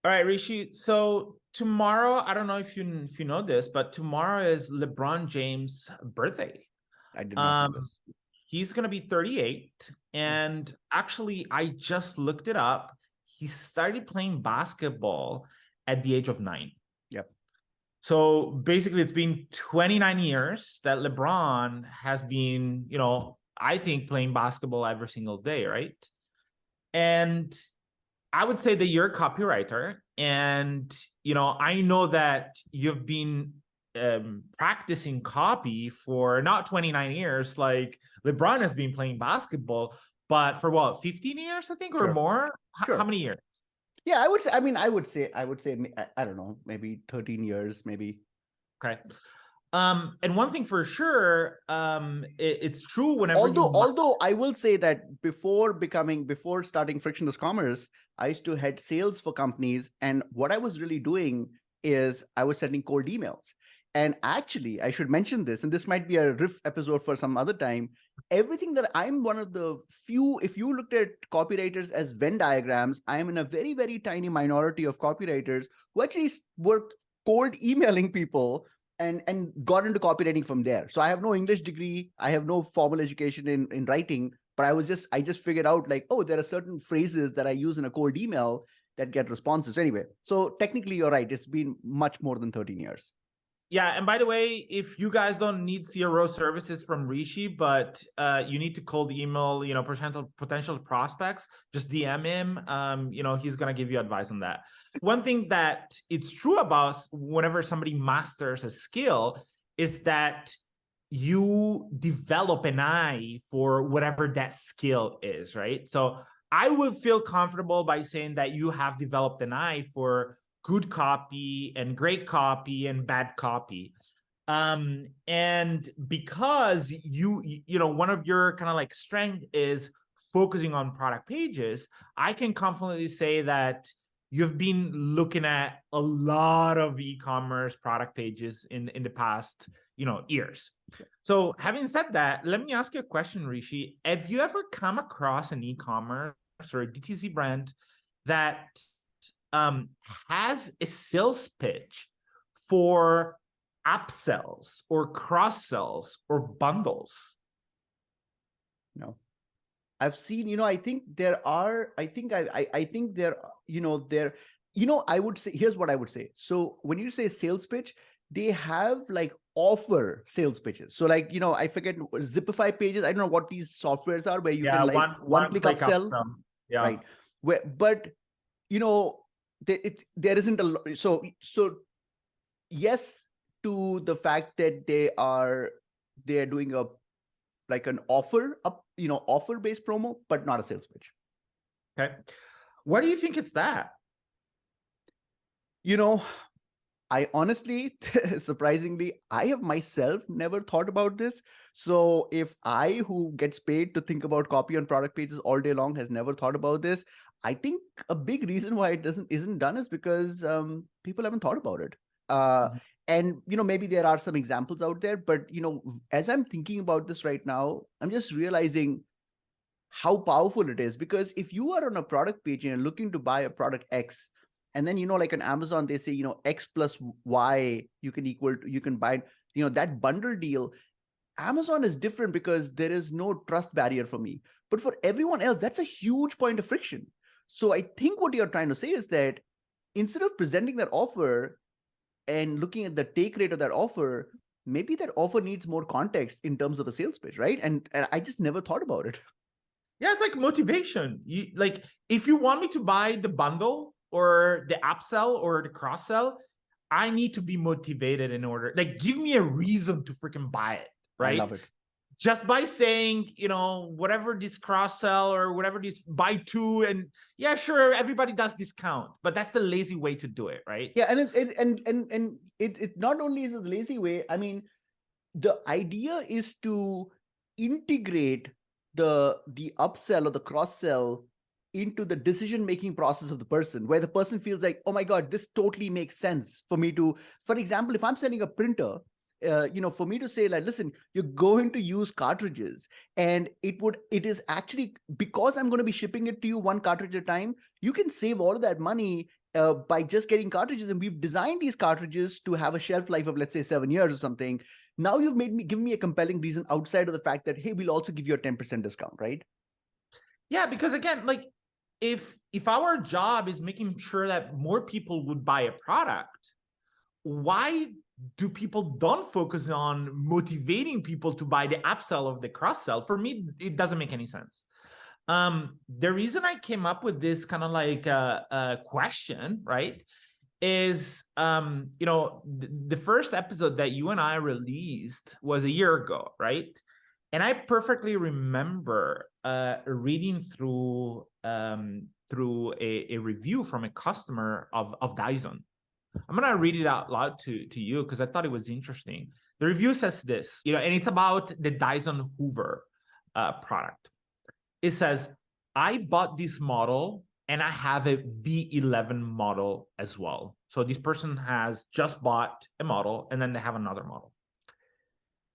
All right, Rishi. So tomorrow, I don't know if you know this, but tomorrow is LeBron James' birthday. I did not know Um, this. he's gonna be 38, Oh, and actually, I just looked it up. He started playing basketball at the age of 9. yep. So basically, it's been 29 years that LeBron has been, I think playing basketball every single day, right? And I would say that you're a copywriter, and I know that you've been practicing copy for not 29 years, like LeBron has been playing basketball, but for what, 15 years, I think, or Sure. more? How Sure. many years? Yeah, I would say. I mean, I would say. I don't know, maybe 13 years, maybe. Okay. And one thing for sure, it's true whenever Although I will say that before starting frictionless commerce, I used to head sales for companies, and what I was really doing is I was sending cold emails. And actually, I should mention this, and this might be a riff episode for some other time. Everything that I'm one of the few, if you looked at copywriters as Venn diagrams, I am in a very, very tiny minority of copywriters who actually worked cold emailing people and got into copywriting from there. So I have no English degree, I have no formal education in writing, but I just figured out, like, oh, there are certain phrases that I use in a cold email that get responses anyway. So technically you're right, it's been much more than 13 years. Yeah, and by the way, if you guys don't need CRO services from Rishi, but you need to cold email, potential prospects, just DM him. He's gonna give you advice on that. One thing that it's true about whenever somebody masters a skill is that you develop an eye for whatever that skill is, right? So I would feel comfortable by saying that you have developed an eye for good copy and great copy and bad copy. And because one of your kind of like strength is focusing on product pages, I can confidently say that you've been looking at a lot of e-commerce product pages in the past years. So having said that, let me ask you a question, Rishi. Have you ever come across an e-commerce or a DTC brand that um, has a sales pitch for upsells or cross sells or bundles? No. I've seen, I think there are, I think there, there, I would say, here's what I would say. So when you say sales pitch, they have like offer sales pitches. So like, I forget, Zipify pages. I don't know what these softwares are where you can Yeah, like one one click click upsell, upsell. Yeah. right? But, there isn't a lot. So yes, to the fact that they're doing a like an offer based promo, but not a sales pitch. Okay. Why do you think it's that? I honestly, surprisingly, I have myself never thought about this. So if I, who gets paid to think about copy on product pages all day long, has never thought about this, I think a big reason why it isn't done is because people haven't thought about it. Uh, Mhm. and maybe there are some examples out there, but as I'm thinking about this right now, I'm just realizing how powerful it is. Because if you are on a product page and you're looking to buy a product X, and then like on Amazon they say X plus Y you can buy that bundle deal. Amazon is different because there is no trust barrier for me, but for everyone else that's a huge point of friction. So I think what you're trying to say is that instead of presenting that offer and looking at the take rate of that offer, maybe that offer needs more context in terms of a sales pitch, right? And I just never thought about it. Yeah, it's like motivation. Like if you want me to buy the bundle or the upsell or the cross sell, I need to be motivated in order. Like, give me a reason to freaking buy it, I right? love it. Just by saying, whatever this cross sell or whatever this buy two, and yeah, sure, everybody does discount, but that's the lazy way to do it, right? Yeah, and it not only is it the lazy way. I mean, the idea is to integrate the upsell or the cross sell into the decision making process of the person, where the person feels like, oh my god, this totally makes sense for me to. For example, if I'm sending a printer, for me to say like, listen, you're going to use cartridges, and it is actually, because I'm going to be shipping it to you one cartridge at a time, you can save all of that money by just getting cartridges, and we've designed these cartridges to have a shelf life of, let's say, 7 years or something. Now you've given me a compelling reason outside of the fact that, hey, we'll also give you a 10% discount, right? Yeah, because again, like if our job is making sure that more people would buy a product, why do people don't focus on motivating people to buy the upsell of the cross sell? For me, it doesn't make any sense. The reason I came up with this kind of like question, right, is the first episode that you and I released was a year ago, right? And I perfectly remember reading through a review from a customer of Dyson. I'm gonna read it out loud to you because I thought it was interesting. The review says this, and it's about the Dyson Hoover product. It says, I bought this model and I have a V11 model as well. So this person has just bought a model and then they have another model.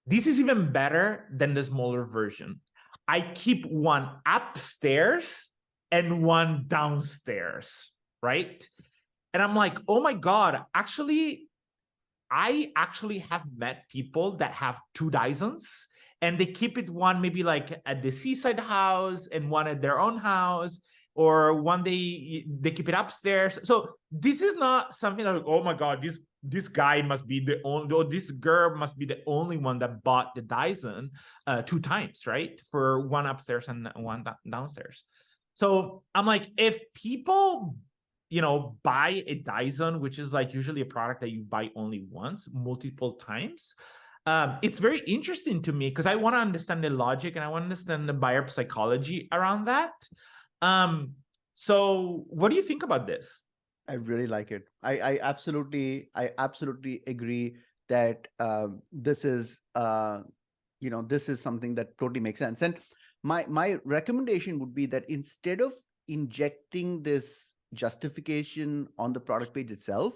This is even better than the smaller version. I keep one upstairs and one downstairs, right? And I'm like, oh my God, I actually have met people that have two Dysons and they keep it one maybe like at the seaside house and one at their own house, or one day they keep it upstairs. So this is not something like, oh my God, this guy must be the only, or this girl must be the only one that bought the Dyson 2 times, right? For one upstairs and one downstairs. So I'm like, if people buy a Dyson, which is like usually a product that you buy only once, multiple times, it's very interesting to me because I want to understand the logic and I want to understand the buyer psychology around that. So what do you think about this? I really like it. I absolutely agree that this is this is something that totally makes sense. And my recommendation would be that instead of injecting this justification on the product page itself,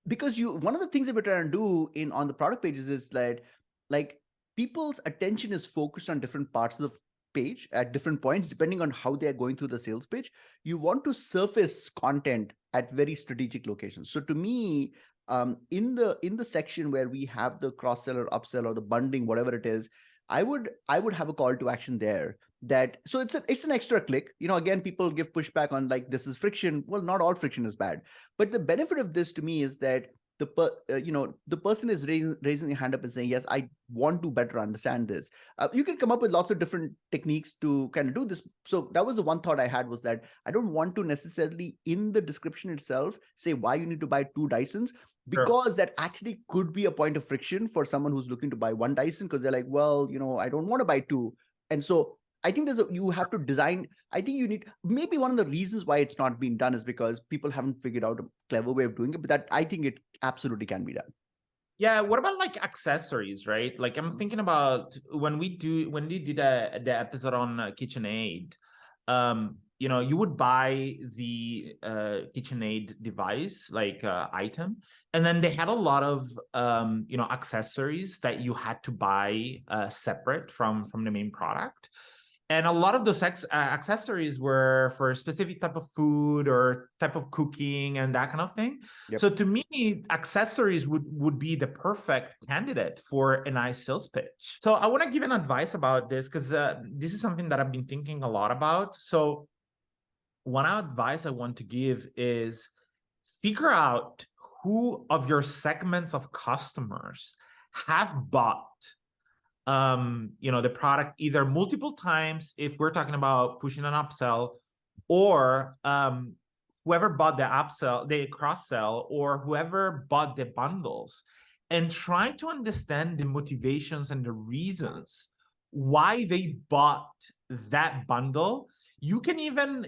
because one of the things that we're trying to do on the product pages is that, like, people's attention is focused on different parts of the page at different points depending on how they're going through the sales page. You want to surface content at very strategic locations. So to me, in the section where we have the cross sell or upsell or the bundling, whatever it is, I would have a call to action there. So it's an extra click. Again, people give pushback on, like, this is friction. Well, not all friction is bad, but the benefit of this to me is that the person is raising their hand up and saying, yes, I want to better understand this. You can come up with lots of different techniques to kind of do this. So that was the one thought I had, was that I don't want to necessarily in the description itself say why you need to buy 2 Dysons, because sure, that actually could be a point of friction for someone who's looking to buy 1 Dyson, because they're like, well, I don't want to buy 2. And so I think you have to design. I think you need, maybe one of the reasons why it's not being done is because people haven't figured out a clever way of doing it, but that I think it absolutely can be done. Yeah, what about like accessories, right? Like I'm thinking about when we did the episode on KitchenAid, you would buy the KitchenAid device, like item, and then they had a lot of accessories that you had to buy separate from the main product. And a lot of those accessories were for a specific type of food or type of cooking and that kind of thing. Yep. So to me, accessories would be the perfect candidate for a nice sales pitch. So I want to give an advice about this because this is something that I've been thinking a lot about. So one advice I want to give is figure out who of your segments of customers have bought the product either multiple times, if we're talking about pushing an upsell, or whoever bought the upsell, the cross sell, or whoever bought the bundles, and try to understand the motivations and the reasons why they bought that bundle. You can even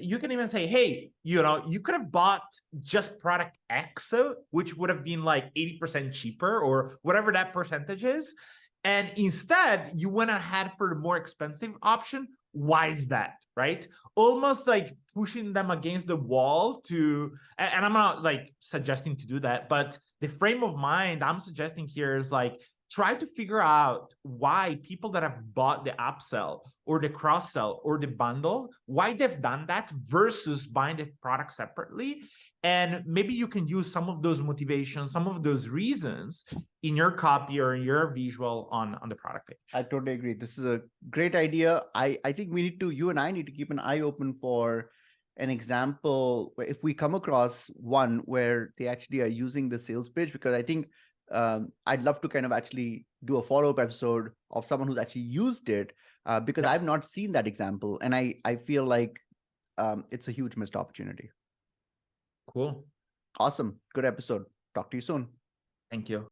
say, hey, you could have bought just product X, which would have been like 80% cheaper or whatever that percentage is. And instead, you went ahead for the more expensive option. Why is that, right? Almost like pushing them against the wall and I'm not like suggesting to do that, but the frame of mind I'm suggesting here is like try to figure out why people that have bought the upsell or the cross sell or the bundle, why they've done that versus buying the product separately. And maybe you can use some of those motivations, some of those reasons in your copy or in your visual on the product page. I totally agree. This is a great idea. I think you and I need to keep an eye open for an example if we come across one where they actually are using the sales page, because I think I'd love to kind of actually do a follow-up episode of someone who's actually used it, because I've not seen that example. And I feel like it's a huge missed opportunity. Cool. Awesome. Good episode. Talk to you soon. Thank you.